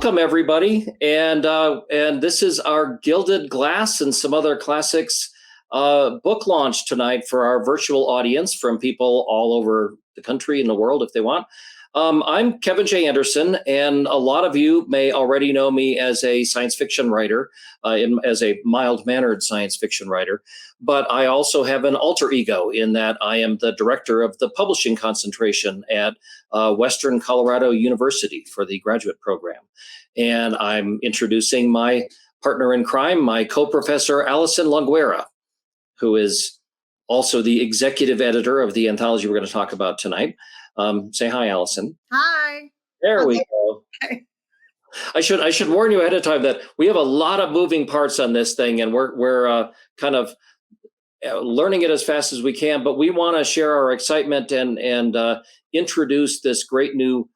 welcome everybody, and this is our Gilded Glass and some other classics book launch tonight for our virtual audience from people all over the country and the world if they want. I'm Kevin J. Anderson, and a lot of you may already know me as a science fiction writer, as a mild-mannered science fiction writer, but I also have an alter ego in that I am the director of the publishing concentration at Western Colorado University for the graduate program. And I'm introducing my partner in crime, my co-professor, Allyson Longueira, who is also the executive editor of the anthology we're going to talk about tonight. Say hi, Allyson. Hi. There we go. Okay. I should warn you ahead of time that we have a lot of moving parts on this thing, and we're kind of learning it as fast as we can. But we want to share our excitement and introduce this great new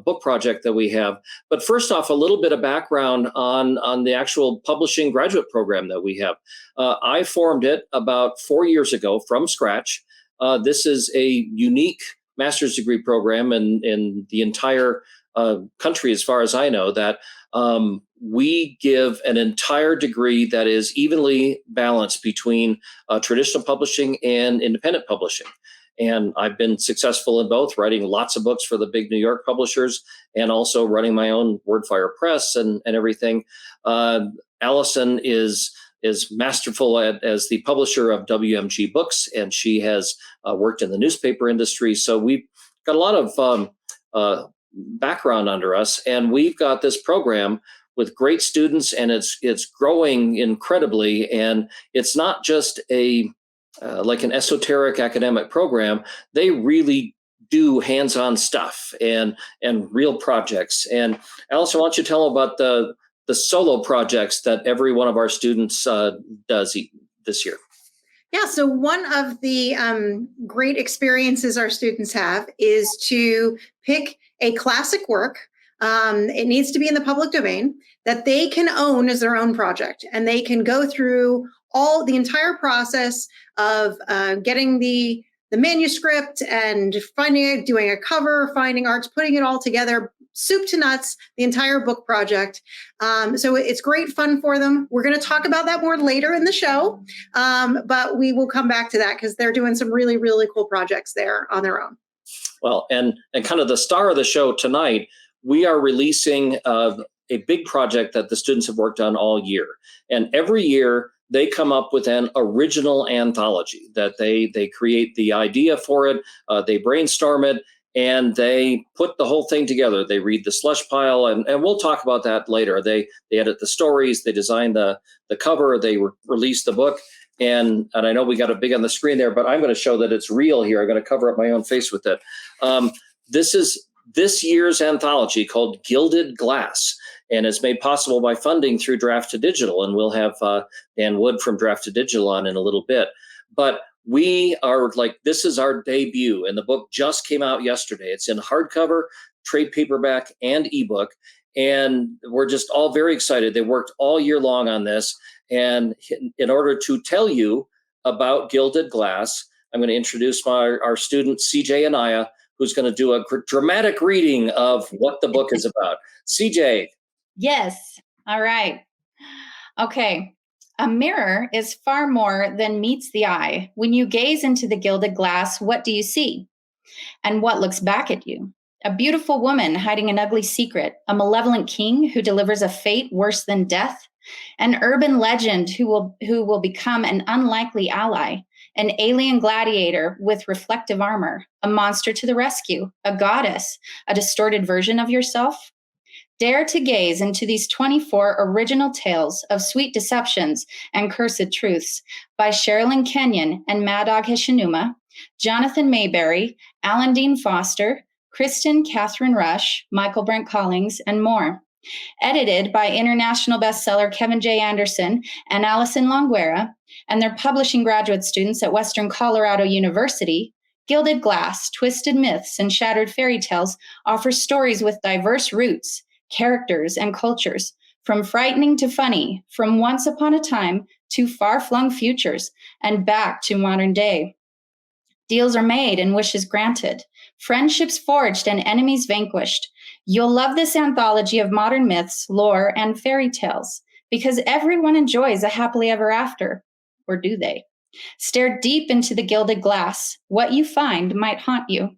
book project that we have. But first off, a little bit of background on the actual publishing graduate program that we have. I formed it about 4 years ago from scratch. This is a unique master's degree program in the entire country, as far as I know, that we give an entire degree that is evenly balanced between traditional publishing and independent publishing. And I've been successful in both, writing lots of books for the big New York publishers and also running my own Wordfire press and everything. Allyson is masterful as the publisher of WMG Books, and she has worked in the newspaper industry. So we've got a lot of background under us, and we've got this program with great students, and it's growing incredibly. And it's not just like an esoteric academic program. They really do hands-on stuff and real projects. And Allyson, why don't you tell about the solo projects that every one of our students does this year? Yeah, so one of the great experiences our students have is to pick a classic work. It needs to be in the public domain that they can own as their own project, and they can go through the entire process of getting the manuscript and finding it, doing a cover, finding arts, putting it all together, soup to nuts, the entire book project. So it's great fun for them. We're going to talk about that more later in the show, but we will come back to that because they're doing some really, really cool projects there on their own. Well, and kind of the star of the show tonight, we are releasing a big project that the students have worked on all year. And every year they come up with an original anthology that they create the idea for it, they brainstorm it, and they put the whole thing together. They read the slush pile, and we'll talk about that later. They edit the stories, they design the cover, they release the book. And I know we got a big on the screen there, but I'm going to show that it's real here. I'm going to cover up my own face with it. This is this year's anthology called Gilded Glass, and it's made possible by funding through Draft to Digital. And we'll have Dan Wood from Draft to Digital on in a little bit. But we are this is our debut, and the book just came out yesterday. It's in hardcover, trade paperback, and ebook. And we're just all very excited. They worked all year long on this. And in order to tell you about Gilded Glass, I'm going to introduce our student, CJ Anaya, who's going to do a dramatic reading of what the book is about. CJ. Yes. All right. Okay. A mirror is far more than meets the eye. When you gaze into the gilded glass, what do you see? And what looks back at you? A beautiful woman hiding an ugly secret, a malevolent king who delivers a fate worse than death, an urban legend who will become an unlikely ally, an alien gladiator with reflective armor, a monster to the rescue, a goddess, a distorted version of yourself. Dare to gaze into these 24 original tales of sweet deceptions and cursed truths by Sherilyn Kenyon and Murtagh Hishinuma, Jonathan Mayberry, Alan Dean Foster, Kristen Catherine Rush, Michael Brent Collings, and more. Edited by international bestseller Kevin J. Anderson and Allyson Longueira and their publishing graduate students at Western Colorado University, Gilded Glass, Twisted Myths, and Shattered Fairy Tales offers stories with diverse roots, characters, and cultures, from frightening to funny, from once upon a time to far-flung futures, and back to modern day. Deals are made and wishes granted, friendships forged and enemies vanquished. You'll love this anthology of modern myths, lore, and fairy tales, because everyone enjoys a happily ever after. Or do they? Stare deep into the gilded glass. What you find might haunt you.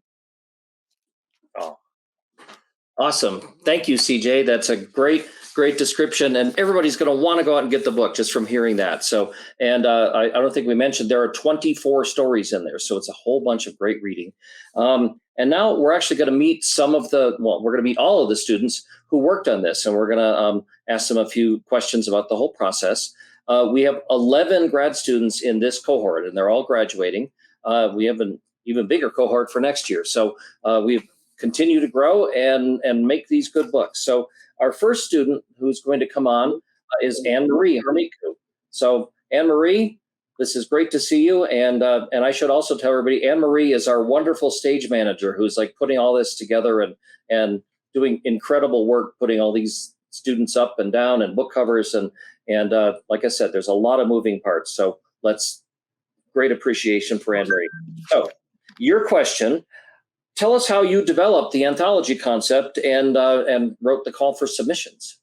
Oh, awesome. Thank you, CJ. That's a great description. And everybody's going to want to go out and get the book just from hearing that. So, and I don't think we mentioned there are 24 stories in there. So it's a whole bunch of great reading. And now we're actually going to meet we're going to meet all of the students who worked on this. And we're going to ask them a few questions about the whole process. We have 11 grad students in this cohort, and they're all graduating. We have an even bigger cohort for next year. So we've continued to grow and make these good books. So our first student who's going to come on is Anne-Marie Hermiku. So Anne-Marie, this is great to see you. And I should also tell everybody, Anne-Marie is our wonderful stage manager who's like putting all this together and doing incredible work, putting all these students up and down and book covers. And like I said, there's a lot of moving parts. So great appreciation for Anne-Marie. So your question, tell us how you developed the anthology concept and wrote the call for submissions.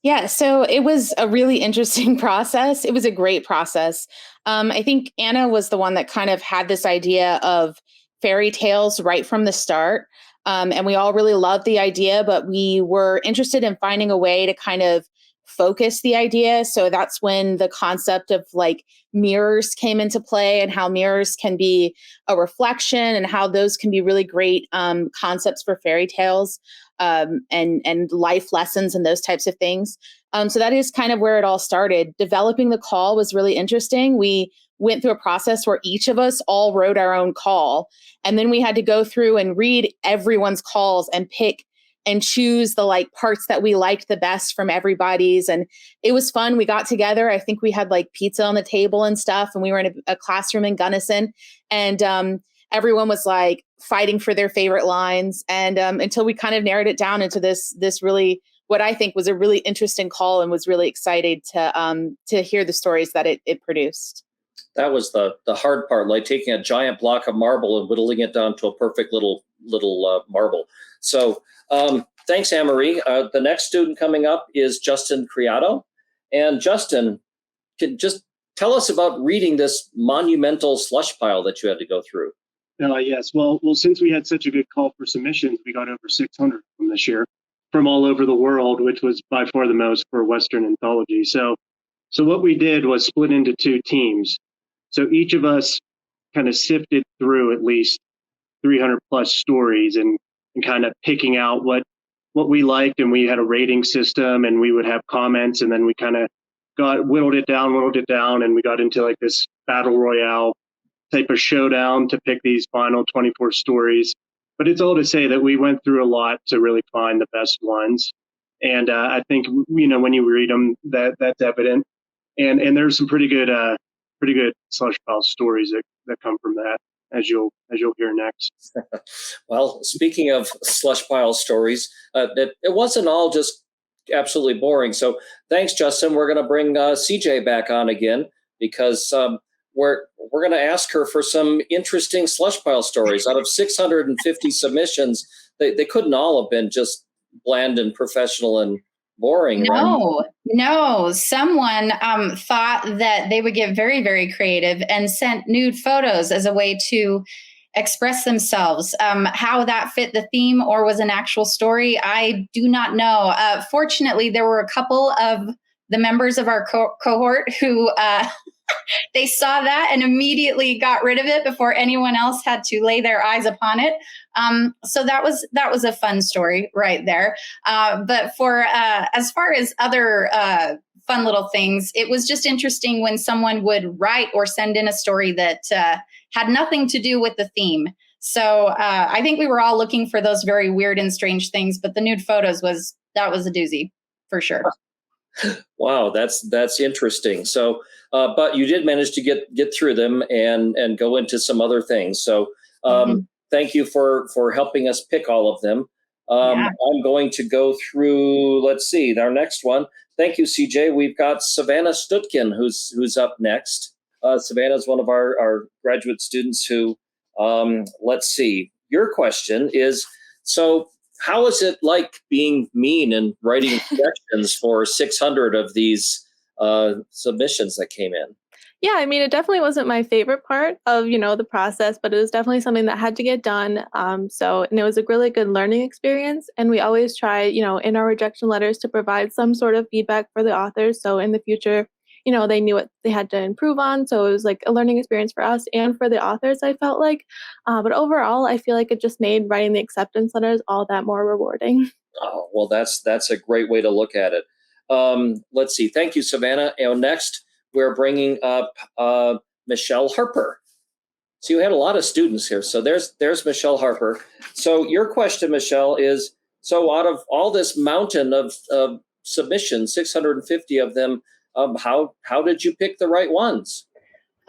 Yeah, so it was a really interesting process. It was a great process. I think Anna was the one that kind of had this idea of fairy tales right from the start. And we all really loved the idea, but we were interested in finding a way to kind of focus the idea. So that's when the concept of like mirrors came into play, and how mirrors can be a reflection, and how those can be really great concepts for fairy tales and life lessons and those types of things. So that is kind of where it all started. Developing the call was really interesting. We went through a process where each of us all wrote our own call. And then we had to go through and read everyone's calls and pick and choose the like parts that we liked the best from everybody's. And it was fun. We got together. I think we had like pizza on the table and stuff. And we were in a classroom in Gunnison. And everyone was like fighting for their favorite lines. And until we kind of narrowed it down into this really, what I think was a really interesting call, and was really excited to hear the stories that it produced. That was the hard part, like taking a giant block of marble and whittling it down to a perfect little marble. So thanks, Anne-Marie. The next student coming up is Justin Creato. And Justin, can just tell us about reading this monumental slush pile that you had to go through. Yes. Well, since we had such a good call for submissions, we got over 600 from this year, from all over the world, which was by far the most for Western anthology. So what we did was split into two teams. So each of us kind of sifted through at least 300 plus stories and kind of picking out what we liked. And we had a rating system, and we would have comments, and then we kind of whittled it down, and we got into like this battle royale type of showdown to pick these final 24 stories. But it's all to say that we went through a lot to really find the best ones. And I think, when you read them, that's evident. And there's some pretty good slush pile stories that come from that, as you'll hear next. Well, speaking of slush pile stories, it wasn't all just absolutely boring. So thanks, Justin. We're going to bring CJ back on again, because we're going to ask her for some interesting slush pile stories. Out of 650 submissions, they couldn't all have been just bland and professional and boring. No. Someone thought that they would get very, very creative and sent nude photos as a way to express themselves. How that fit the theme or was an actual story, I do not know. Fortunately, there were a couple of the members of our cohort who they saw that and immediately got rid of it before anyone else had to lay their eyes upon it. So that was a fun story right there. But for as far as other fun little things, it was just interesting when someone would write or send in a story that had nothing to do with the theme. So I think we were all looking for those very weird and strange things, but the nude photos was a doozy for sure. Wow, that's interesting. So, but you did manage to get through them and go into some other things. So, thank you for helping us pick all of them. I'm going to go through. Let's see our next one. Thank you, CJ. We've got Savannah Stutkin, who's up next. Savannah is one of our graduate students who. Let's see. Your question is, so how is it like being mean and writing corrections for 600 of these submissions that came in? Yeah, I mean, it definitely wasn't my favorite part of, the process, but it was definitely something that had to get done. And it was a really good learning experience. And we always try, in our rejection letters to provide some sort of feedback for the authors. So in the future, they knew what they had to improve on. So it was like a learning experience for us and for the authors, I felt like. But overall, I feel like it just made writing the acceptance letters all that more rewarding. Oh, well, that's a great way to look at it. Let's see. Thank you, Savannah. And next, we're bringing up Michelle Harper. So you had a lot of students here. So there's Michelle Harper. So your question, Michelle, is, so out of all this mountain of submissions, 650 of them, how did you pick the right ones?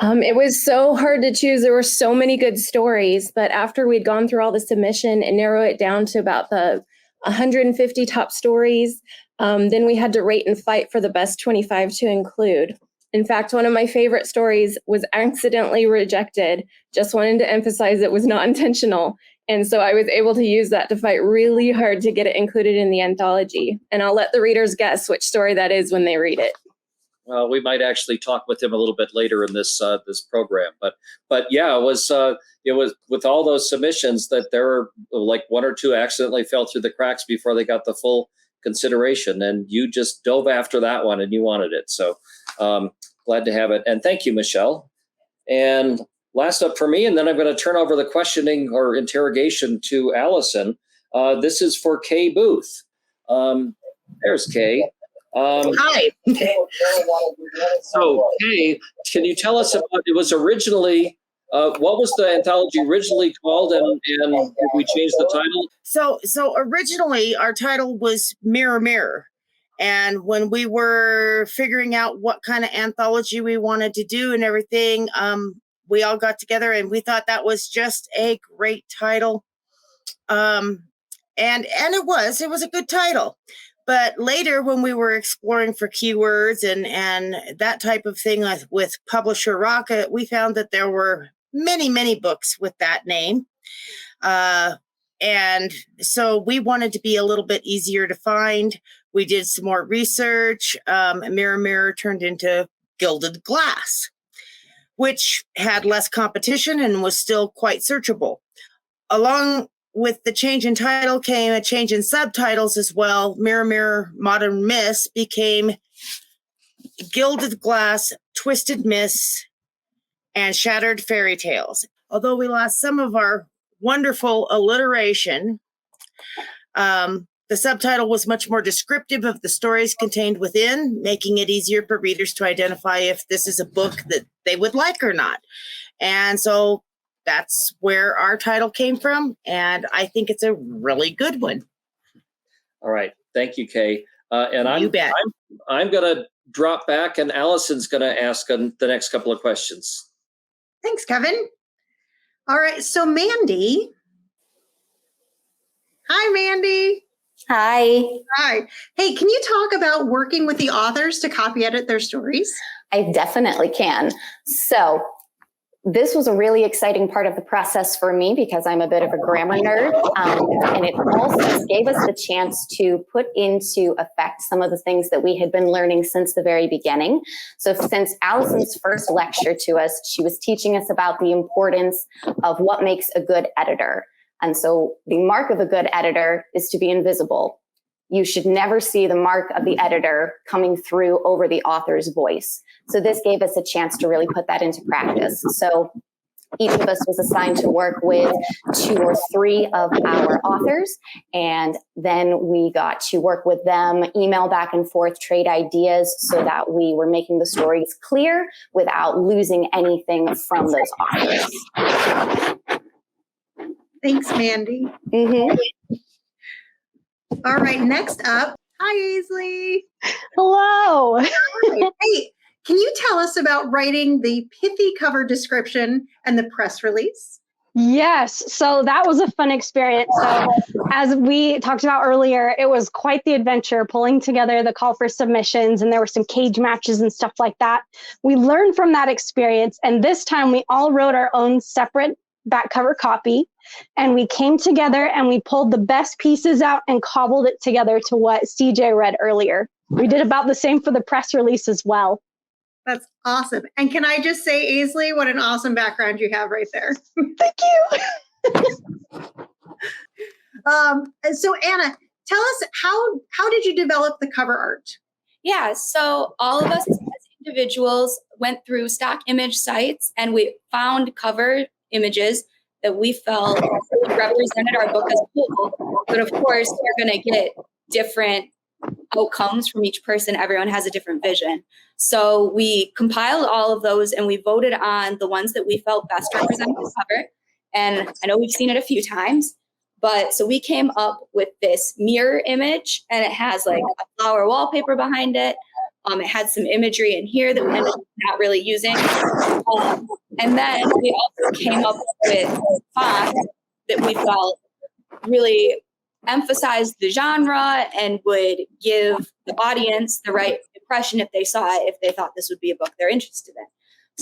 It was so hard to choose. There were so many good stories, but after we'd gone through all the submission and narrow it down to about the 150 top stories, then we had to rate and fight for the best 25 to include. In fact, one of my favorite stories was accidentally rejected. Just wanted to emphasize it was not intentional. And so I was able to use that to fight really hard to get it included in the anthology. And I'll let the readers guess which story that is when they read it. Well, we might actually talk with him a little bit later in this program, but yeah, it was with all those submissions that there were like one or two accidentally fell through the cracks before they got the full consideration, and you just dove after that one and you wanted it. So glad to have it, and thank you, Michelle. And last up for me, and then I'm going to turn over the questioning or interrogation to Allyson. This is for Kay Booth. There's Kay. Hi. So, Kay, can you tell us about, it was originally, what was the anthology originally called, and did we change the title? So originally our title was Mirror Mirror. And when we were figuring out what kind of anthology we wanted to do and everything, we all got together and we thought that was just a great title. And it was a good title. But later, when we were exploring for keywords and that type of thing with Publisher Rocket, we found that there were many, many books with that name. And so we wanted to be a little bit easier to find. We did some more research. Mirror Mirror turned into Gilded Glass, which had less competition and was still quite searchable. Along with the change in title came a change in subtitles as well. Mirror Mirror Modern Miss became Gilded Glass, Twisted Miss, and Shattered Fairy Tales. Although we lost some of our wonderful alliteration, the subtitle was much more descriptive of the stories contained within, making it easier for readers to identify if this is a book that they would like or not. And so that's where our title came from, and I think it's a really good one. All right. Thank you, Kay. And You bet. I'm going to drop back, and Allison's going to ask the next couple of questions. Thanks, Kevin. All right, so Mandy. Hi, Mandy. Hi. Hi. Hey, can you talk about working with the authors to copy edit their stories? I definitely can. So this was a really exciting part of the process for me because I'm a bit of a grammar nerd. And it also gave us the chance to put into effect some of the things that we had been learning since the very beginning. So since Allison's first lecture to us, she was teaching us about the importance of what makes a good editor. And so the mark of a good editor is to be invisible. You should never see the mark of the editor coming through over the author's voice. So this gave us a chance to really put that into practice. So each of us was assigned to work with 2 or 3 of our authors, and then we got to work with them, email back and forth, trade ideas so that we were making the stories clear without losing anything from those authors. Thanks, Mandy. Mm-hmm. All right, next up. Hi, Aisley. Hello. Hey, can you tell us about writing the pithy cover description and the press release? Yes. So that was a fun experience. So as we talked about earlier, it was quite the adventure pulling together the call for submissions, and there were some cage matches and stuff like that. We learned from that experience, and this time we all wrote our own separate that cover copy, and we came together and we pulled the best pieces out and cobbled it together to what CJ read earlier. We did about the same for the press release as well. That's awesome. And can I just say, Aisley, what an awesome background you have right there. Thank you. So Anna, tell us how did you develop the cover art? Yeah, so all of us as individuals went through stock image sites and we found cover images that we felt represented our book as a whole. But of course, you're going to get different outcomes from each person. Everyone has a different vision. So we compiled all of those and we voted on the ones that we felt best represented the cover. And I know we've seen it a few times, but so we came up with this mirror image, and it has like a flower wallpaper behind it. It had some imagery in here that we ended up not really using. And then we also came up with fonts that we felt really emphasized the genre and would give the audience the right impression if they saw it, if they thought this would be a book they're interested in.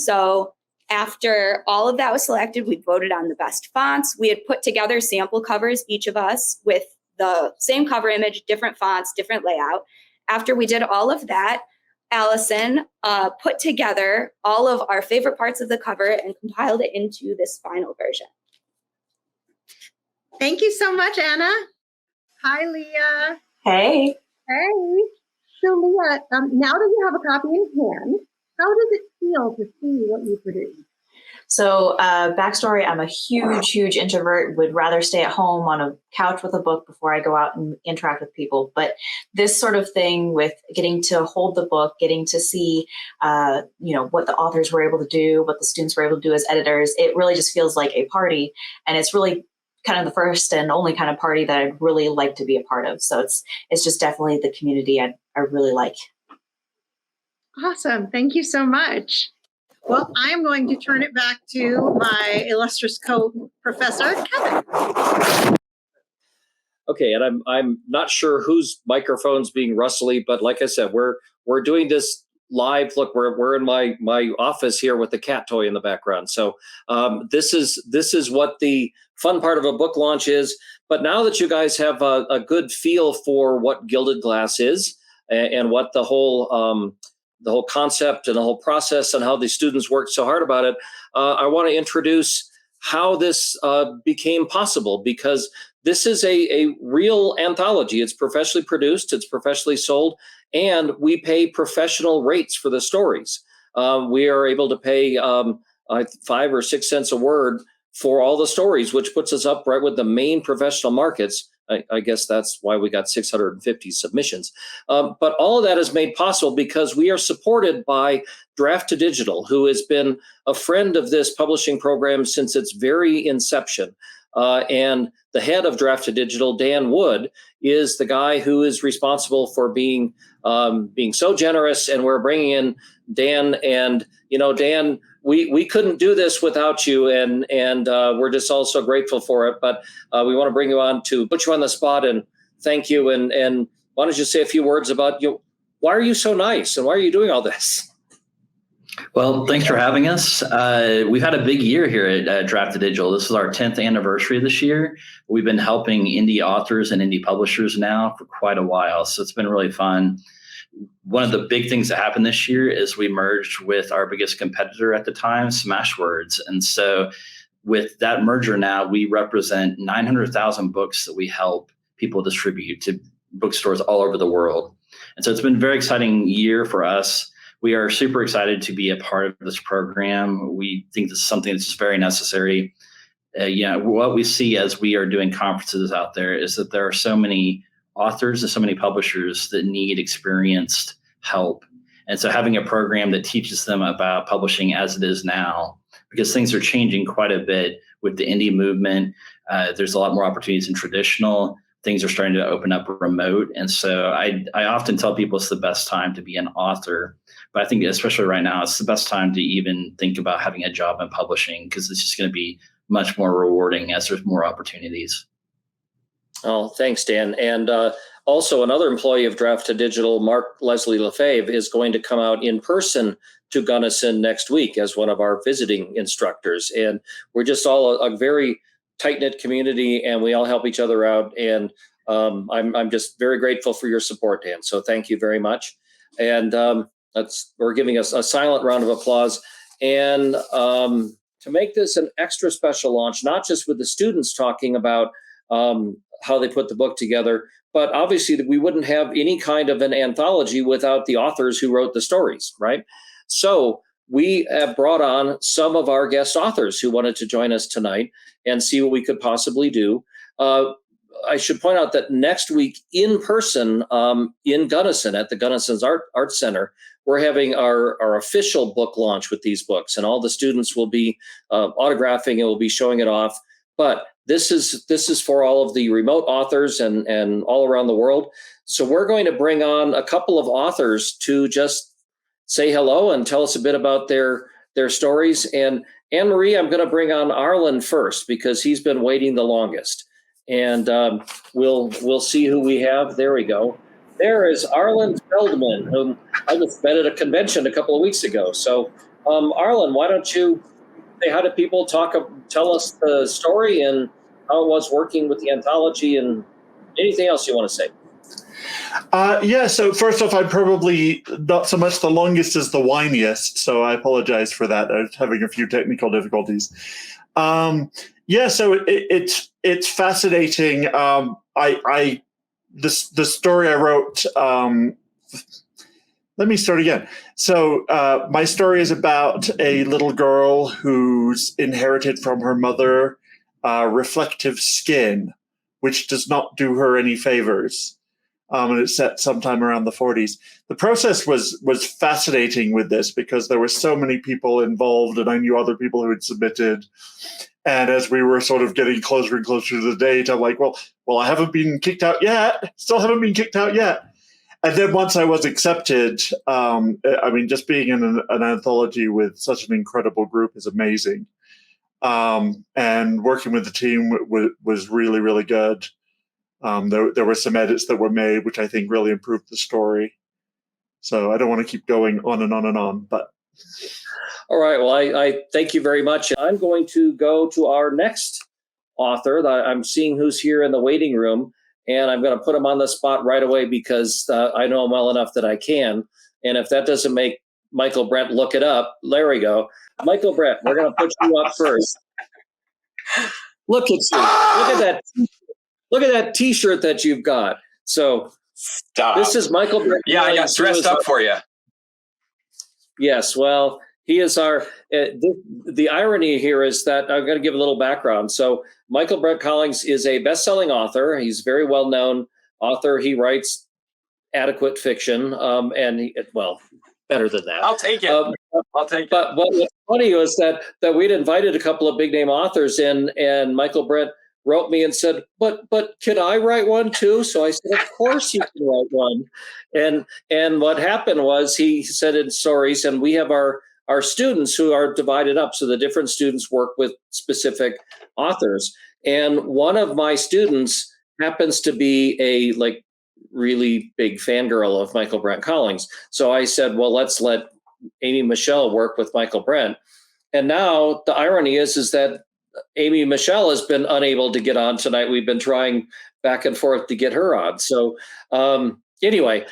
So after all of that was selected, we voted on the best fonts. We had put together sample covers, each of us, with the same cover image, different fonts, different layout. After we did all of that, Allyson put together all of our favorite parts of the cover and compiled it into this final version. Thank you so much, Anna. Hi, Leah. Hey. Hey. So Leah, now that you have a copy in hand, how does it feel to see what you produce? So backstory, I'm a huge introvert, would rather stay at home on a couch with a book before I go out and interact with people. But this sort of thing with getting to hold the book, getting to see, what the authors were able to do, what the students were able to do as editors, it really just feels like a party. And it's really kind of the first and only kind of party that I'd really like to be a part of. So it's just definitely the community I really like. Awesome. Thank you so much. Well, I'm going to turn it back to my illustrious co-professor, Kevin. Okay, and I'm not sure whose microphone's being rustly, but like I said, we're doing this live. Look, we're in my office here with the cat toy in the background. So this is what the fun part of a book launch is. But now that you guys have a good feel for what Gilded Glass is and what the whole concept and the whole process and how the students worked so hard about it, I want to introduce how this became possible, because this is a real anthology. It's professionally produced, it's professionally sold, and we pay professional rates for the stories. We are able to pay 5 or 6 cents a word for all the stories, which puts us up right with the main professional markets. I guess that's why we got 650 submissions. But all of that is made possible because we are supported by Draft to Digital, who has been a friend of this publishing program since its very inception. And the head of Draft to Digital, Dan Wood, is the guy who is responsible for being so generous. And we're bringing in Dan, and Dan, we couldn't do this without you, and we're just all so grateful for it. But we want to bring you on to put you on the spot and thank you. And why don't you say a few words about why are you so nice and why are you doing all this? Well, thanks for having us. We've had a big year here at Draft to Digital. This is our 10th anniversary this year. We've been helping indie authors and indie publishers now for quite a while, so it's been really fun. One of the big things that happened this year is we merged with our biggest competitor at the time, Smashwords. And so with that merger now, we represent 900,000 books that we help people distribute to bookstores all over the world. And so it's been a very exciting year for us. We are super excited to be a part of this program. We think this is something that's just very necessary. What we see as we are doing conferences out there is that there are so many authors and so many publishers that need experienced help. And so having a program that teaches them about publishing as it is now, because things are changing quite a bit with the indie movement. There's a lot more opportunities in traditional. Things are starting to open up remote. And so I often tell people it's the best time to be an author. But I think especially right now, it's the best time to even think about having a job in publishing, because it's just going to be much more rewarding as there's more opportunities. Oh, thanks, Dan. And also another employee of Draft to Digital, Mark Leslie Lefebvre, is going to come out in person to Gunnison next week as one of our visiting instructors. And we're just all a very tight-knit community, and we all help each other out. And I'm just very grateful for your support, Dan. So thank you very much. And we're giving us a silent round of applause. And to make this an extra special launch, not just with the students talking about how they put the book together, but obviously we wouldn't have any kind of an anthology without the authors who wrote the stories, right? So we have brought on some of our guest authors who wanted to join us tonight and see what we could possibly do. I should point out that next week in person in Gunnison at the Gunnison's Art Center, we're having our official book launch with these books, and all the students will be autographing and will be showing it off. But this is for all of the remote authors and all around the world. So we're going to bring on a couple of authors to just say hello and tell us a bit about their stories. And Anne-Marie, I'm going to bring on Arlen first because he's been waiting the longest. And we'll see who we have. There we go. There is Arlen Feldman, whom I just met at a convention a couple of weeks ago. So Arlen, why don't you say hi to people, tell us the story and how it was working with the anthology and anything else you want to say. Yeah, so first off, I'm probably not so much the longest as the whiniest, so I apologize for that. I was having a few technical difficulties. Yeah, so it's fascinating. The story I wrote. Let me start again. So my story is about a little girl who's inherited from her mother reflective skin, which does not do her any favors. And it's set sometime around the 40s. The process was fascinating with this because there were so many people involved, and I knew other people who had submitted. And as we were sort of getting closer and closer to the date, I'm like, well, I haven't been kicked out yet. Still haven't been kicked out yet. And then once I was accepted, I mean, just being in an anthology with such an incredible group is amazing. And working with the team was really, really good. There were some edits that were made, which I think really improved the story. So I don't want to keep going on and on and on, but. All right. Well, I thank you very much. I'm going to go to our next author. I'm seeing who's here in the waiting room, and I'm going to put him on the spot right away because I know him well enough that I can. And if that doesn't make Michael Brent look it up, there we go. Michael Brent, we're going to put you up first. Look at you. Look at that. Look at that T-shirt that you've got. So stop. This is Michael Brent. Yeah, I got dressed up for you. Yes, well, he is our. The irony here is that I'm going to give a little background. So Michael Brent Collins is a best-selling author. He's a very well-known author. He writes adequate fiction, and better than that. I'll take it. I'll take it. But what's funny was that we'd invited a couple of big-name authors in, and Michael Brent wrote me and said, but can I write one too? So I said, of course you can write one. And what happened was he said in stories, and we have our students who are divided up. So the different students work with specific authors. And one of my students happens to be a really big fangirl of Michael Brent Collins. So I said, well, let's let Amy Michelle work with Michael Brent. And now the irony is that Amy Michelle has been unable to get on tonight. We've been trying back and forth to get her on. So anyway,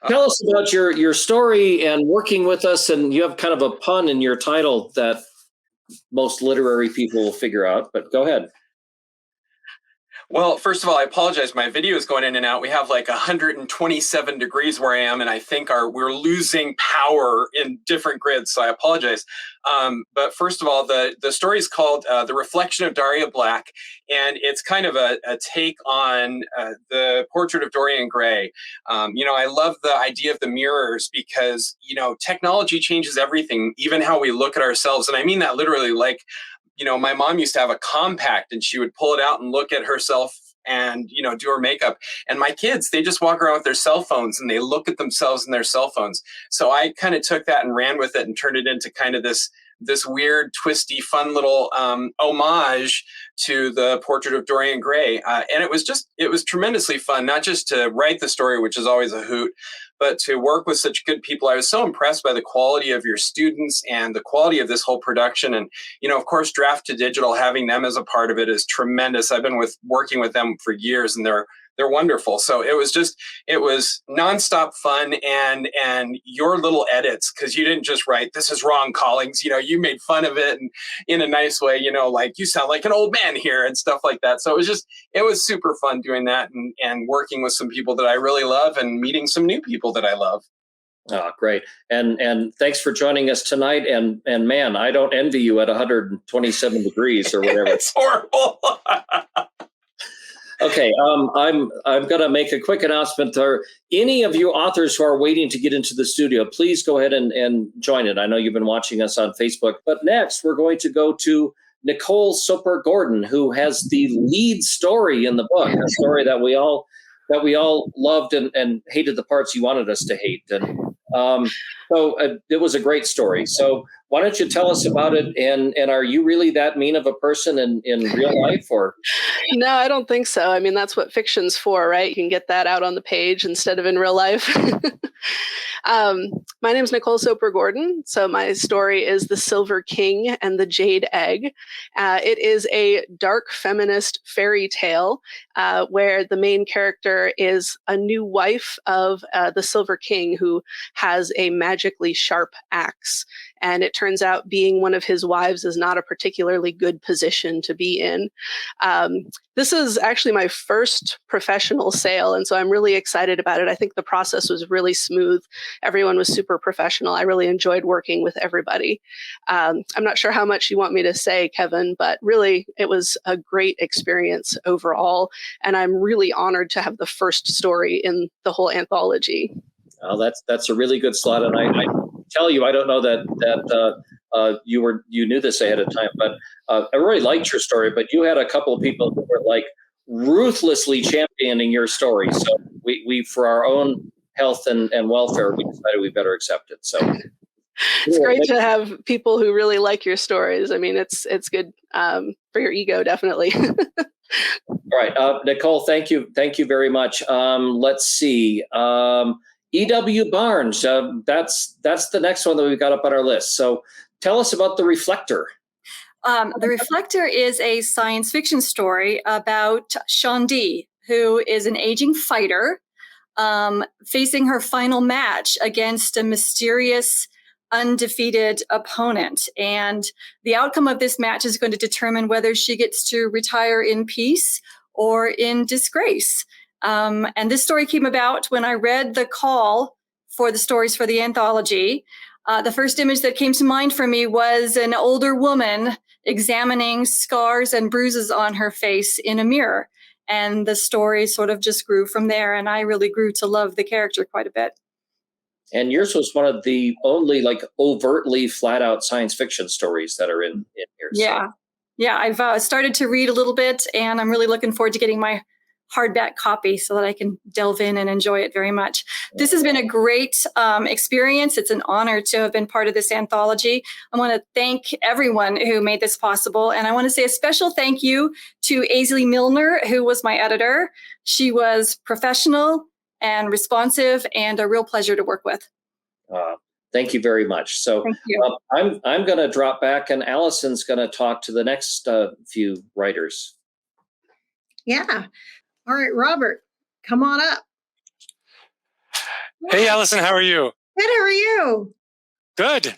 tell us about your story and working with us. And you have kind of a pun in your title that most literary people will figure out, but go ahead. Well, first of all, I apologize. My video is going in and out. We have 127 degrees where I am, and I think we're losing power in different grids, so I apologize. But first of all, the story is called The Reflection of Daria Black, and it's kind of a take on the portrait of Dorian Gray. I love the idea of the mirrors because, technology changes everything, even how we look at ourselves. And I mean that literally, my mom used to have a compact and she would pull it out and look at herself and, do her makeup. And my kids, they just walk around with their cell phones and they look at themselves in their cell phones. So I kind of took that and ran with it and turned it into kind of this this weird, twisty, fun little homage to the portrait of Dorian Gray. And it was tremendously fun, not just to write the story, which is always a hoot, but to work with such good people. I was so impressed by the quality of your students and the quality of this whole production. And, of course, Draft to Digital, having them as a part of it is tremendous. I've been working with them for years, and they're wonderful. So it was nonstop fun, and your little edits, because you didn't just write, "This is wrong, Collings." You made fun of it and in a nice way, like, "You sound like an old man here," and stuff like that. So it was super fun doing that and working with some people that I really love and meeting some new people that I love. Oh, great. And thanks for joining us tonight. And man, I don't envy you at 127 degrees or whatever. It's horrible. Okay, I'm going to make a quick announcement. For any of you authors who are waiting to get into the studio, please go ahead and join it. I know you've been watching us on Facebook, but next we're going to go to Nicole Soper-Gordon, who has the lead story in the book, a story that we all loved and hated the parts you wanted us to hate. And so it was a great story. So why don't you tell us about it? And are you really that mean of a person in real life, or? No, I don't think so. I mean, that's what fiction's for, right? You can get that out on the page instead of in real life. My name is Nicole Soper-Gordon. So my story is The Silver King and the Jade Egg. It is a dark feminist fairy tale where the main character is a new wife of the Silver King, who has a magically sharp axe. And it turns out being one of his wives is not a particularly good position to be in. This is actually my first professional sale, and so I'm really excited about it. I think the process was really smooth. Everyone was super professional. I really enjoyed working with everybody. I'm not sure how much you want me to say, Kevin, but really it was a great experience overall, and I'm really honored to have the first story in the whole anthology. Oh, that's a really good slot, and I tell you, I don't know that you knew this ahead of time, but I really liked your story. But you had a couple of people who were like ruthlessly championing your story. So we for our own health and welfare, we decided we better accept it. So it's great to have people who really like your stories. I mean, it's good for your ego, definitely. All right, Nicole, thank you very much. Let's see. E.W. Barnes, that's the next one that we've got up on our list. So tell us about The Reflector. The Reflector is a science fiction story about Shaundi, who is an aging fighter facing her final match against a mysterious, undefeated opponent. And the outcome of this match is going to determine whether she gets to retire in peace or in disgrace. And this story came about when I read the call for the stories for the anthology. The first image that came to mind for me was an older woman examining scars and bruises on her face in a mirror. And the story sort of just grew from there. And I really grew to love the character quite a bit. And yours was one of the only overtly flat out science fiction stories that are in here. Yeah. So. Yeah. I've started to read a little bit, and I'm really looking forward to getting my hardback copy so that I can delve in and enjoy it very much. This has been a great experience. It's an honor to have been part of this anthology. I want to thank everyone who made this possible. And I want to say a special thank you to Aisley Milner, who was my editor. She was professional and responsive and a real pleasure to work with. Thank you very much. So thank you. I'm going to drop back, and Allison's going to talk to the next few writers. Yeah. All right, Robert, come on up. Hey, Allyson, how are you? Good, how are you? Good.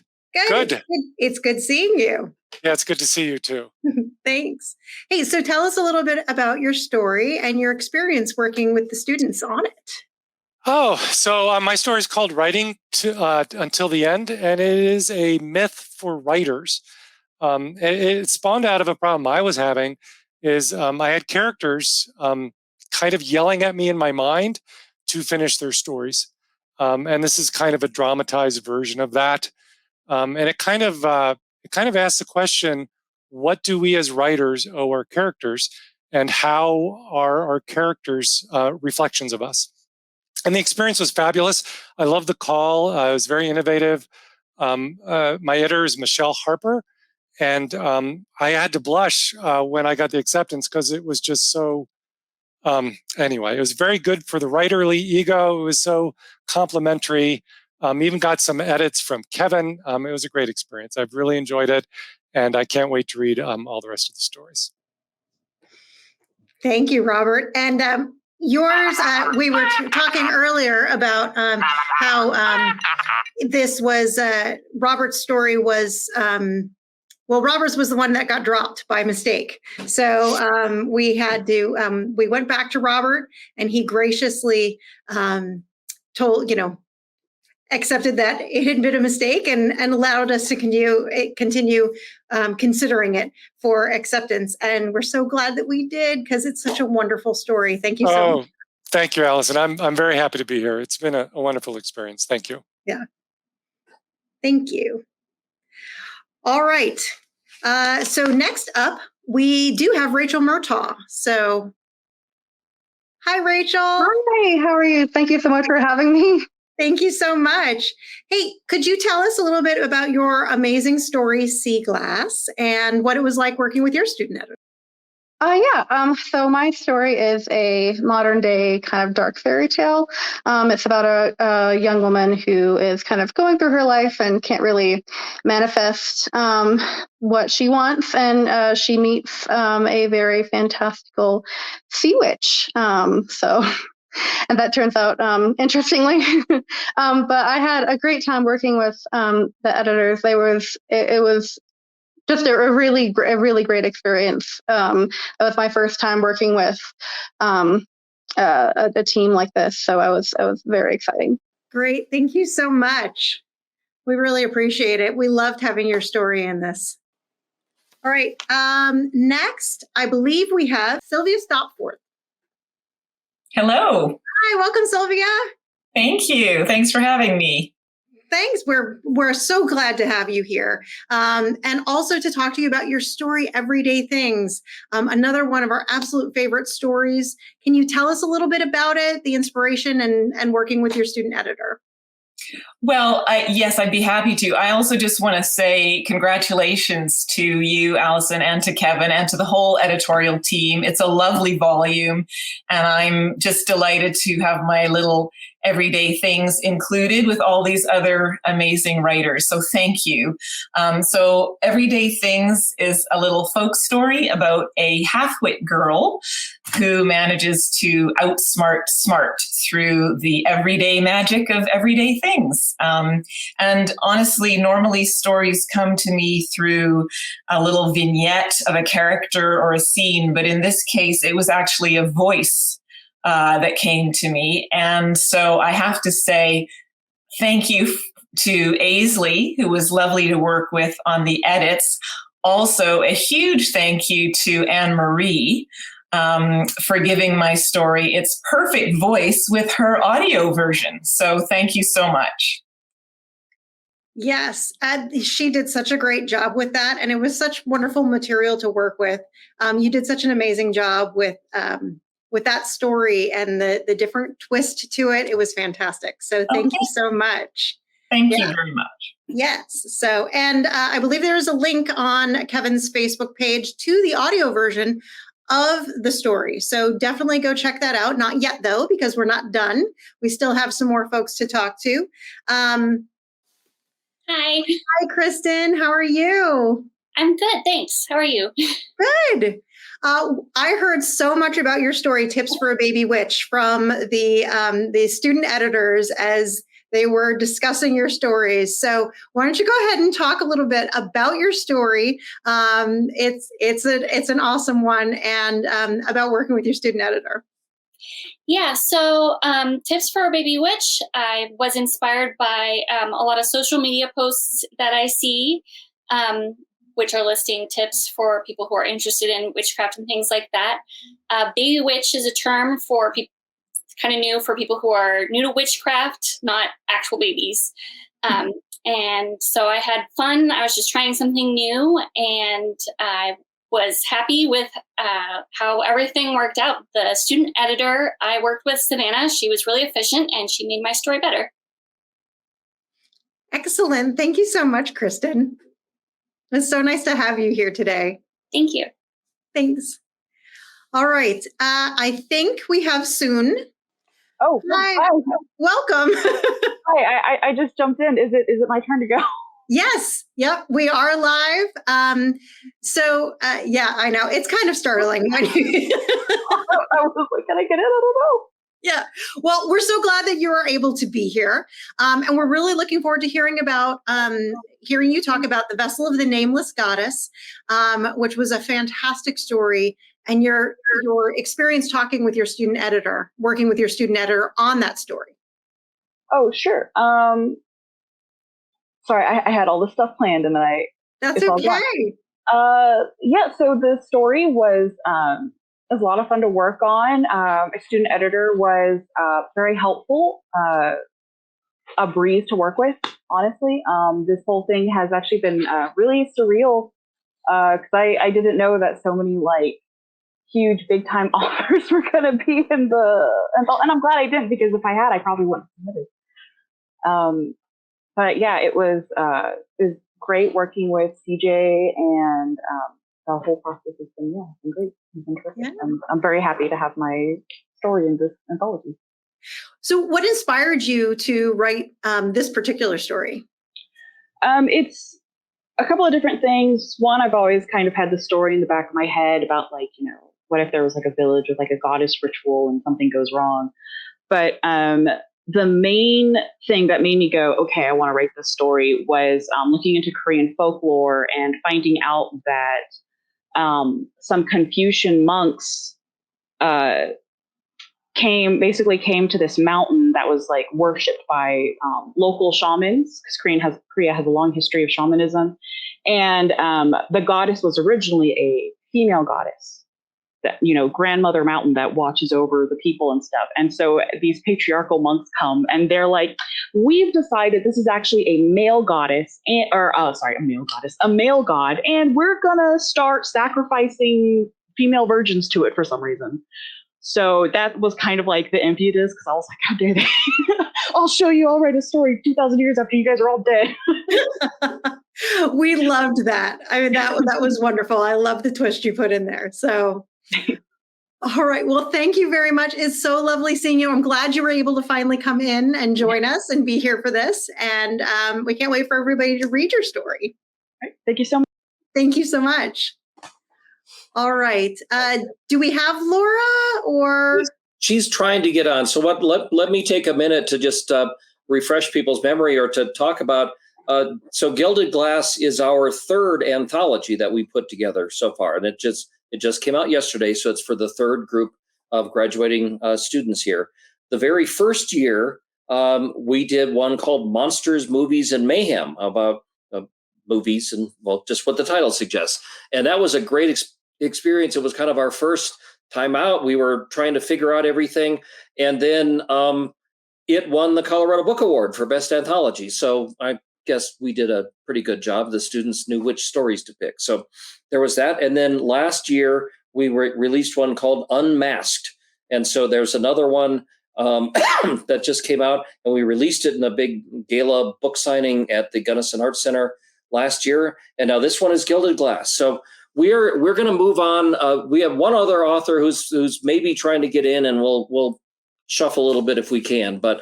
Good. It's good seeing you. Yeah, it's good to see you too. Thanks. Hey, so tell us a little bit about your story and your experience working with the students on it. Oh, so my story is called Writing Until the End, and it is a myth for writers. It spawned out of a problem I was having. I had characters kind of yelling at me in my mind to finish their stories. And this is kind of a dramatized version of that. And it kind of asks the question, what do we as writers owe our characters, and how are our characters reflections of us? And the experience was fabulous. I loved the call. It was very innovative. My editor is Michelle Harper, and I had to blush when I got the acceptance because it was just so. Anyway, it was very good for the writerly ego. It was so complimentary. Even got some edits from Kevin. It was a great experience. I've really enjoyed it, and I can't wait to read all the rest of the stories. Thank you, Robert. And yours, we were talking earlier about how this was, Robert's story was, well, Robert's was the one that got dropped by mistake. So we had to, we went back to Robert, and he graciously told, accepted that it had been a mistake and allowed us to continue considering it for acceptance. And we're so glad that we did, because it's such a wonderful story. Thank you so much. Thank you, Allyson. I'm very happy to be here. It's been a wonderful experience. Thank you. Yeah. Thank you. All right. So next up, we do have Rachel Murtagh. So, hi, Rachel. Hi, how are you? Thank you so much for having me. Thank you so much. Hey, could you tell us a little bit about your amazing story, Sea Glass, and what it was like working with your student editor? So my story is a modern day kind of dark fairy tale. It's about a young woman who is kind of going through her life and can't really manifest what she wants. And she meets a very fantastical sea witch. And that turns out interestingly. But I had a great time working with the editors. It was just a really great experience. It was my first time working with a team like this, so it was very exciting. Great, thank you so much. We really appreciate it. We loved having your story in this. All right, next, I believe we have Sylvia Stopforth. Hello. Hi, welcome, Sylvia. Thank you. Thanks for having me. Thanks. We're so glad to have you here, and also to talk to you about your story, Everyday Things, another one of our absolute favorite stories. Can you tell us a little bit about it, the inspiration, and working with your student editor? Well, yes, I'd be happy to. I also just want to say congratulations to you, Allyson, and to Kevin, and to the whole editorial team. It's a lovely volume, and I'm just delighted to have my little Everyday Things included with all these other amazing writers. So thank you. So Everyday Things is a little folk story about a half-wit girl who manages to outsmart smart through the everyday magic of everyday things. And honestly, normally stories come to me through a little vignette of a character or a scene, but in this case, it was actually a voice that came to me. And so I have to say thank you to Aisley, who was lovely to work with on the edits. Also, a huge thank you to Anne-Marie for giving my story its perfect voice with her audio version. So thank you so much. Yes, she did such a great job with that, and it was such wonderful material to work with. You did such an amazing job with that story and the different twist to it. It was fantastic. So thank you so much. Thank you very much. Yes. So, and I believe there is a link on Kevin's Facebook page to the audio version of the story. So definitely go check that out. Not yet though, because we're not done. We still have some more folks to talk to. Hi. Hi, Kristen. How are you? I'm good, thanks. How are you? Good. I heard so much about your story, Tips for a Baby Witch, from the student editors as they were discussing your stories. So why don't you go ahead and talk a little bit about your story? It's an awesome one, and about working with your student editor. Yeah, so Tips for a Baby Witch, I was inspired by a lot of social media posts that I see, which are listing tips for people who are interested in witchcraft and things like that. Baby witch is a term for people, kind of new for people who are new to witchcraft, not actual babies. And so I had fun. I was just trying something new, and I was happy with how everything worked out. The student editor I worked with, Savannah, she was really efficient, and she made my story better. Excellent. Thank you so much, Kristen. It's so nice to have you here today. Thank you. Thanks. All right. I think we have Soon. Oh, hi. Welcome. Hi. I just jumped in. Is it my turn to go? Yes. Yep. We are live. Yeah, I know it's kind of startling. I was like, can I get in? I don't know. Yeah. Well, we're so glad that you are able to be here. And we're really looking forward to hearing you talk about The Vessel of the Nameless Goddess, which was a fantastic story, and your experience talking with your student editor, working with your student editor on that story. Oh, sure. Sorry, I had all this stuff planned and then That's okay. Yeah, so the story was a lot of fun to work on. My student editor was very helpful, a breeze to work with, honestly. This whole thing has actually been really surreal because I didn't know that so many huge big time authors were going to be in and I'm glad I didn't, because if I had, I probably wouldn't have submitted. But yeah, it was great working with CJ, and the whole process has been great. It's been terrific. Yeah. I'm very happy to have my story in this anthology. So what inspired you to write this particular story? It's a couple of different things. One, I've always kind of had the story in the back of my head about what if there was a village with a goddess ritual and something goes wrong. But the main thing that made me go, okay, I want to write this story was looking into Korean folklore and finding out that some Confucian monks came to this mountain that was worshipped by local shamans, because Korea has a long history of shamanism. And the goddess was originally a female goddess, that, grandmother mountain that watches over the people and stuff. And so these patriarchal monks come and they're like, we've decided this is actually a male goddess, a male god, and we're gonna start sacrificing female virgins to it for some reason. So that was kind of the impetus, because I was like, how dare they? I'll show you, I'll write a story 2,000 years after you guys are all dead. We loved that. I mean, that was wonderful. I love the twist you put in there. So, all right. Well, thank you very much. It's so lovely seeing you. I'm glad you were able to finally come in and join us and be here for this. And we can't wait for everybody to read your story. All right. Thank you so much. Thank you so much. All right. Do we have Laura or? She's trying to get on. So let me take a minute to just refresh people's memory, or to talk about. So Gilded Glass is our third anthology that we put together so far. And it just came out yesterday. So it's for the third group of graduating students here. The very first year, we did one called Monsters, Movies, and Mayhem, about movies and, just what the title suggests. And that was a great experience. It was kind of our first time out. We were trying to figure out everything. And then it won the Colorado Book Award for Best Anthology. So I guess we did a pretty good job. The students knew which stories to pick. So there was that. And then last year, we released one called Unmasked. And so there's another one that just came out, and we released it in a big gala book signing at the Gunnison Arts Center last year. And now this one is Gilded Glass. So we're going to move on. We have one other author who's maybe trying to get in, and we'll shuffle a little bit if we can. But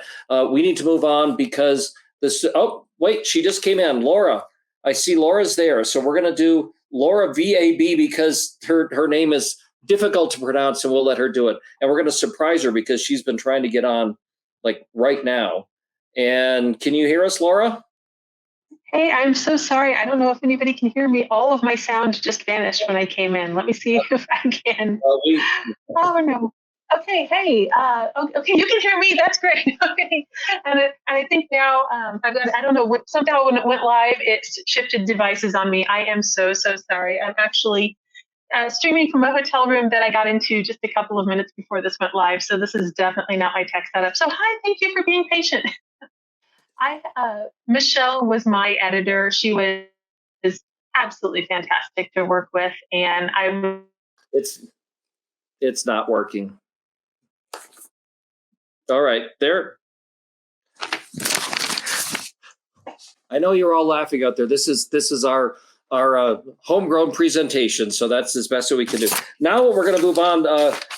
we need to move on because this. Oh, wait, she just came in. Laura, I see Laura's there. So we're going to do Laura VAB because her name is difficult to pronounce, and we'll let her do it. And we're going to surprise her because she's been trying to get on right now. And can you hear us, Laura? Hey, I'm so sorry. I don't know if anybody can hear me. All of my sound just vanished when I came in. Let me see if I can. Oh, no. Okay, hey. Okay, you can hear me. That's great. Okay. And I think now, I don't know, somehow when it went live, it shifted devices on me. I am so sorry. I'm actually streaming from a hotel room that I got into just a couple of minutes before this went live. So this is definitely not my tech setup. So hi, thank you for being patient. Michelle was my editor. She was absolutely fantastic to work with, and it's not working. All right, there. I know you're all laughing out there. This is our homegrown presentation, so that's as best as we can do. Now we're going to move on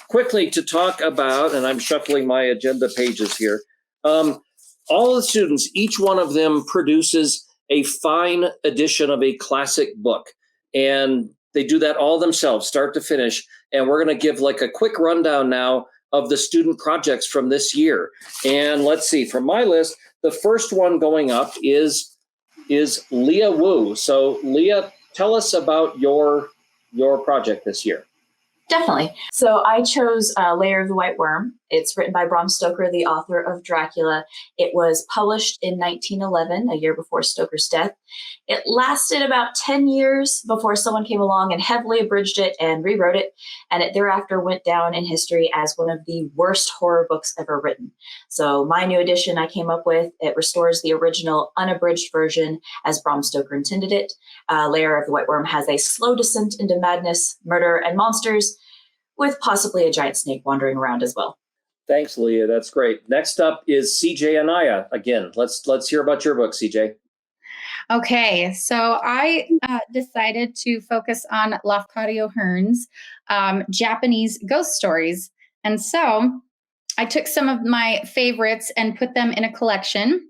quickly to talk about, and I'm shuffling my agenda pages here. All the students, each one of them produces a fine edition of a classic book, and they do that all themselves, start to finish. And we're going to give like a quick rundown now of the student projects from this year. And let's see, from my list, the first one going up is Leah Wu. So Leah, tell us about your project this year. Definitely. So I chose Lair of the White Worm. It's written by Bram Stoker, the author of Dracula. It was published in 1911, a year before Stoker's death. It lasted about 10 years before someone came along and heavily abridged it and rewrote it. And it thereafter went down in history as one of the worst horror books ever written. So my new edition I came up with, it restores the original unabridged version as Bram Stoker intended it. Lair of the White Worm has a slow descent into madness, murder, and monsters, with possibly a giant snake wandering around as well. Thanks, Leah. That's great. Next up is CJ Anaya. Again, let's hear about your book, CJ. Okay, so I decided to focus on Lafcadio Hearn's Japanese ghost stories. And so I took some of my favorites and put them in a collection.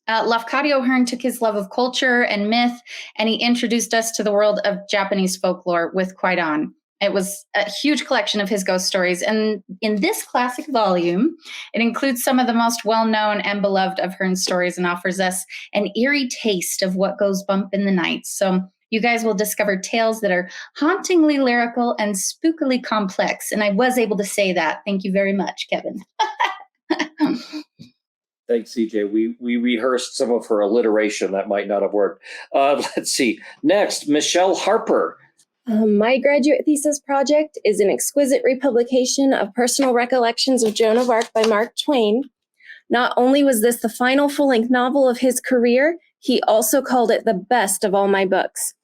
Lafcadio Hearn took his love of culture and myth, and he introduced us to the world of Japanese folklore with Kwaidan. It was a huge collection of his ghost stories. And in this classic volume, it includes some of the most well-known and beloved of Hearn's stories and offers us an eerie taste of what goes bump in the night. So you guys will discover tales that are hauntingly lyrical and spookily complex. And I was able to say that. Thank you very much, Kevin. Thanks, CJ. We rehearsed some of her alliteration. That might not have worked. Let's see. Next, Michelle Harper. My graduate thesis project is an exquisite republication of personal recollections of Joan of Arc by Mark Twain. Not only was this the final full-length novel of his career, he also called it the best of all my books.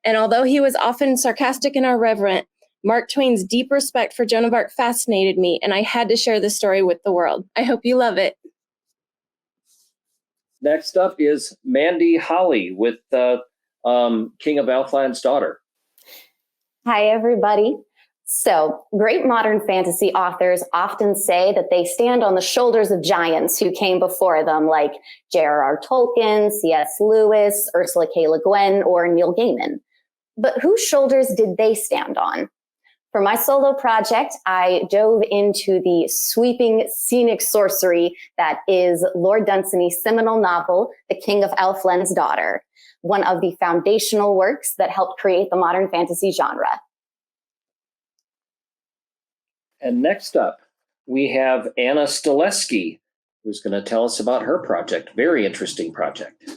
And although he was often sarcastic and irreverent, Mark Twain's deep respect for Joan of Arc fascinated me, and I had to share this story with the world. I hope you love it. Next up is Mandy Holly with King of Elfland's Daughter. Hi, everybody. So, great modern fantasy authors often say that they stand on the shoulders of giants who came before them, like J.R.R. Tolkien, C.S. Lewis, Ursula K. Le Guin, or Neil Gaiman. But whose shoulders did they stand on? For my solo project, I dove into the sweeping scenic sorcery that is Lord Dunsany's seminal novel, The King of Elfland's Daughter, one of the foundational works that helped create the modern fantasy genre. And next up, we have Anna Stalewski, who's going to tell us about her project. Very interesting project.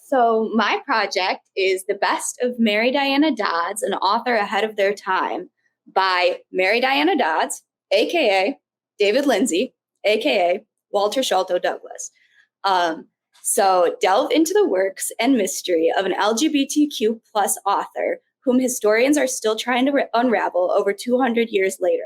So my project is The Best of Mary Diana Dodds, an author ahead of their time, by Mary Diana Dodds, a.k.a. David Lindsay, a.k.a. Walter Sholto Douglas. So delve into the works and mystery of an LGBTQ plus author whom historians are still trying to unravel over 200 years later.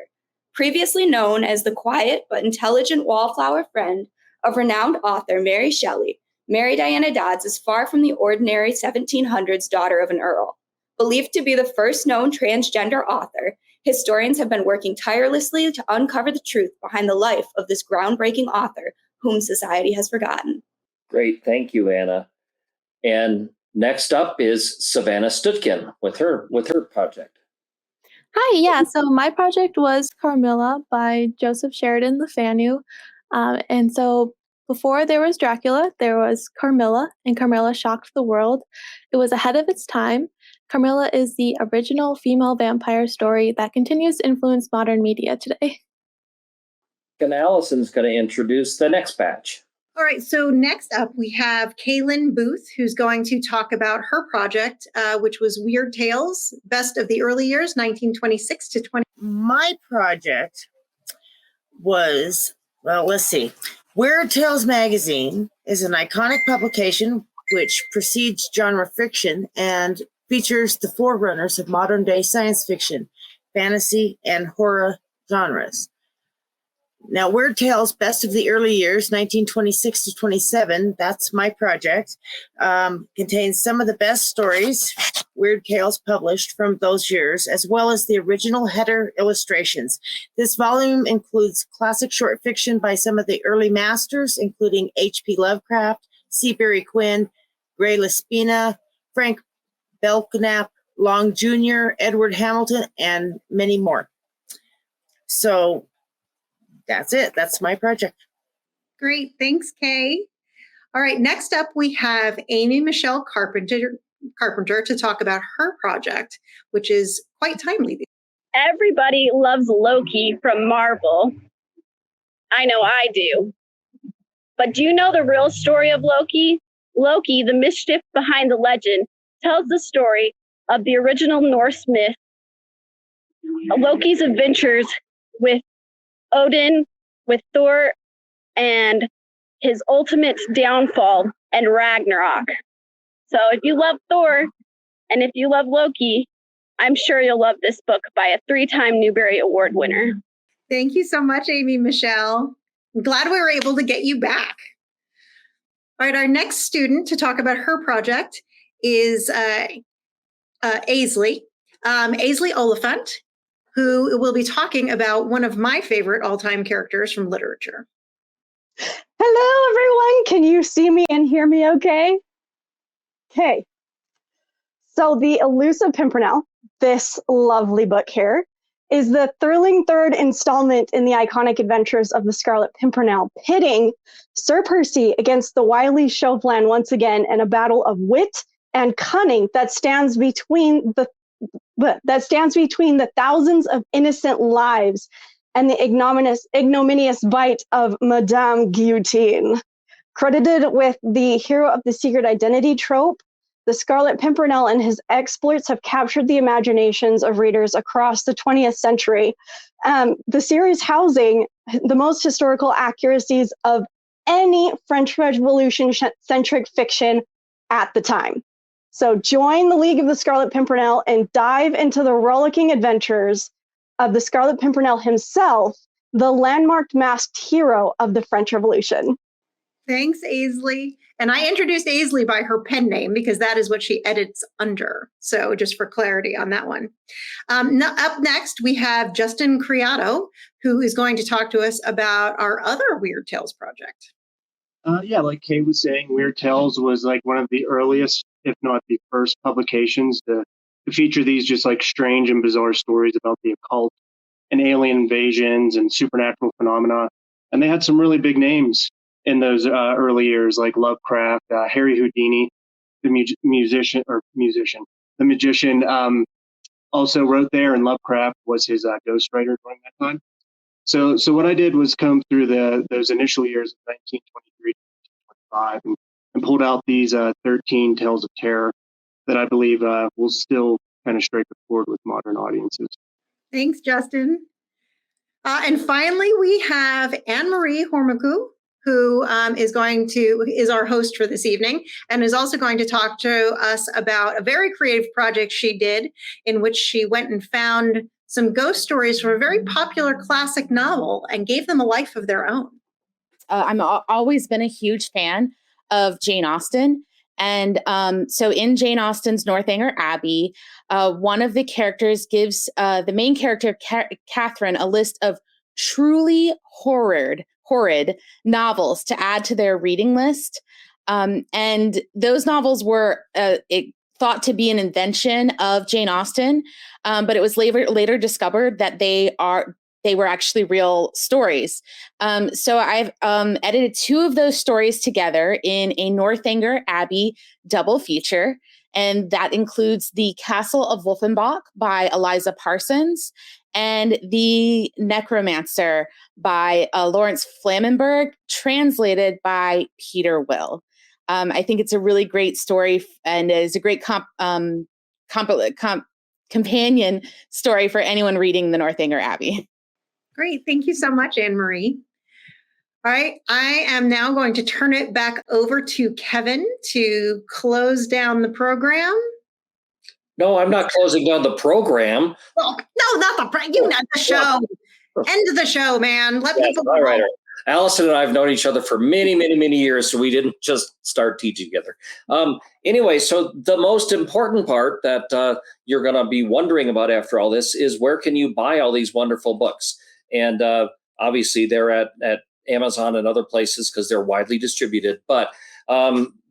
Previously known as the quiet but intelligent wallflower friend of renowned author Mary Shelley, Mary Diana Dodds is far from the ordinary 1700s daughter of an earl. Believed to be the first known transgender author, historians have been working tirelessly to uncover the truth behind the life of this groundbreaking author whom society has forgotten. Great. Thank you, Anna. And next up is Savannah Stutkin with her project. Hi, yeah. So my project was Carmilla by Joseph Sheridan Le Fanu. And so before there was Dracula, there was Carmilla, and Carmilla shocked the world. It was ahead of its time. Carmilla is the original female vampire story that continues to influence modern media today. And Allison's going to introduce the next batch. All right, so next up we have Kaelin Booth, who's going to talk about her project, which was Weird Tales, Best of the Early Years, 1926 to 20. My project was, well, let's see. Weird Tales magazine is an iconic publication which precedes genre fiction and features the forerunners of modern-day science fiction, fantasy, and horror genres. Now, Weird Tales, Best of the Early Years, 1926 to 27, that's my project, contains some of the best stories Weird Tales published from those years, as well as the original header illustrations. This volume includes classic short fiction by some of the early masters, including H.P. Lovecraft, Seabury Quinn, Gray Laspina, Frank Belknap, Long Jr., Edward Hamilton, and many more. So that's it. That's my project. Great. Thanks, Kay. All right. Next up, we have Amy Michelle Carpenter to talk about her project, which is quite timely. Everybody loves Loki from Marvel. I know I do. But do you know the real story of Loki? Loki, the mischief behind the legend, tells the story of the original Norse myth, Loki's adventures with Odin, with Thor, and his ultimate downfall and Ragnarok. So if you love Thor and if you love Loki, I'm sure you'll love this book by a 3-time Newbery Award winner. Thank you so much, Amy Michelle. I'm glad we were able to get you back. All right, our next student to talk about her project is Aisley Oliphant, who will be talking about one of my favorite all-time characters from literature. Hello, everyone. Can you see me and hear me okay? Okay. So the Elusive Pimpernell, this lovely book here, is the thrilling third installment in the iconic adventures of the Scarlet Pimpernel, pitting Sir Percy against the wily Chauvelin once again in a battle of wit and cunning that stands between the thousands of innocent lives and the ignominious bite of Madame Guillotine. Credited with the hero of the secret identity trope, the Scarlet Pimpernel and his exploits have captured the imaginations of readers across the 20th century. The series housing the most historical accuracies of any French Revolution-centric fiction at the time. So join the League of the Scarlet Pimpernel and dive into the rollicking adventures of the Scarlet Pimpernel himself, the landmark masked hero of the French Revolution. Thanks, Aisley. And I introduced Aisley by her pen name because that is what she edits under. So just for clarity on that one. Up next, we have Justin Creato, who is going to talk to us about our other Weird Tales project. Yeah, like Kay was saying, Weird Tales was like one of the earliest, if not the first publications to feature these just like strange and bizarre stories about the occult and alien invasions and supernatural phenomena. And they had some really big names in those early years, like Lovecraft, Harry Houdini, the magician, also wrote there, and Lovecraft was his ghostwriter during that time. So what I did was comb through those initial years of 1923 to 1925 and pulled out these 13 tales of terror that I believe will still kind of strike a chord with modern audiences. Thanks, Justin. And finally, we have Anne-Marie Hormaku, who is our host for this evening and is also going to talk to us about a very creative project she did in which she went and found some ghost stories from a very popular classic novel and gave them a life of their own. I'm always been a huge fan of Jane Austen. And so in Jane Austen's Northanger Abbey, one of the characters gives the main character, Catherine, a list of truly horrid novels to add to their reading list. And those novels were thought to be an invention of Jane Austen, but it was later discovered that they were actually real stories. So I've edited 2 of those stories together in a Northanger Abbey double feature. And that includes The Castle of Wolfenbach by Eliza Parsons and The Necromancer by Lawrence Flammenberg, translated by Peter Will. I think it's a really great story and is a great companion story for anyone reading the Northanger Abbey. Great. Thank you so much, Anne-Marie. All right. I am now going to turn it back over to Kevin to close down the program. No, I'm not closing down the program. Well, no, not the show. End the show, man. Let people All go. right. Allyson and I have known each other for many, many, many years, so we didn't just start teaching together. Anyway, so the most important part that you're going to be wondering about after all this is where can you buy all these wonderful books? And obviously they're at Amazon and other places because they're widely distributed, but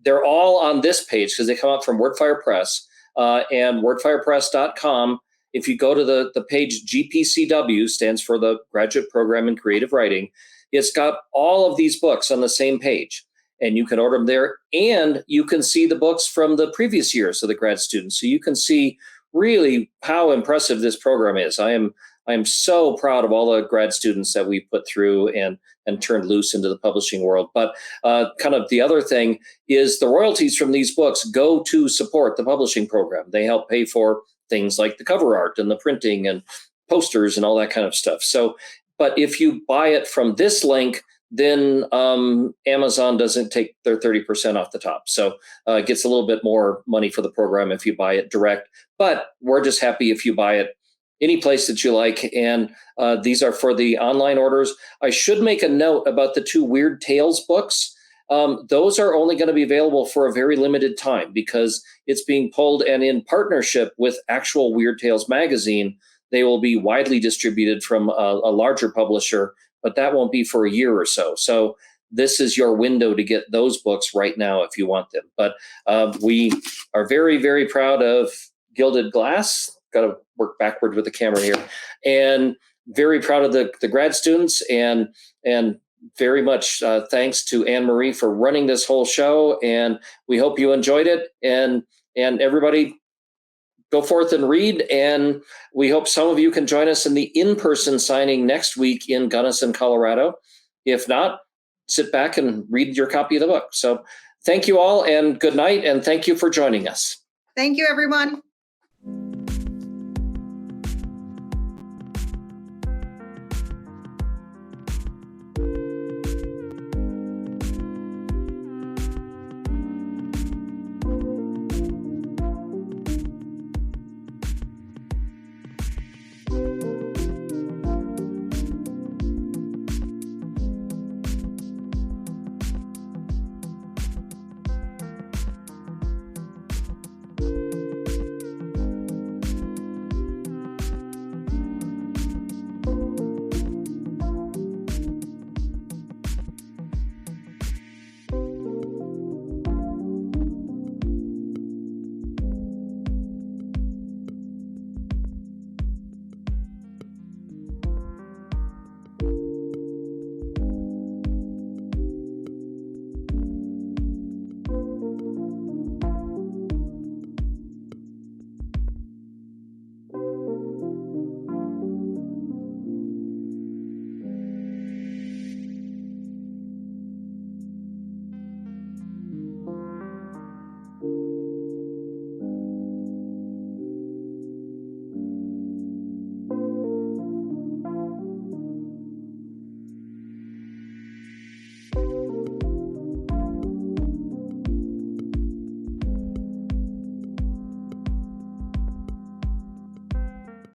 they're all on this page because they come out from Wordfire Press and wordfirepress.com. If you go to the page GPCW, stands for the Graduate Program in Creative Writing, it's got all of these books on the same page, and you can order them there, and you can see the books from the previous years of the grad students. So you can see really how impressive this program is. I am so proud of all the grad students that we put through and turned loose into the publishing world. But kind of the other thing is the royalties from these books go to support the publishing program. They help pay for things like the cover art and the printing and posters and all that kind of stuff. So, but if you buy it from this link, then Amazon doesn't take their 30% off the top. So it gets a little bit more money for the program if you buy it direct. But we're just happy if you buy it any place that you like. And these are for the online orders. I should make a note about the 2 Weird Tales books. Those are only going to be available for a very limited time because it's being pulled, and in partnership with actual Weird Tales magazine, they will be widely distributed from a larger publisher, but that won't be for a year or so. So this is your window to get those books right now if you want them. But we are very, very proud of Gilded Glass. Got to work backward with the camera here. And very proud of the grad students, and very much thanks to Anne-Marie for running this whole show. And we hope you enjoyed it. And everybody, go forth and read. And we hope some of you can join us in the in-person signing next week in Gunnison, Colorado. If not, sit back and read your copy of the book. So thank you all, and good night. And thank you for joining us. Thank you, everyone.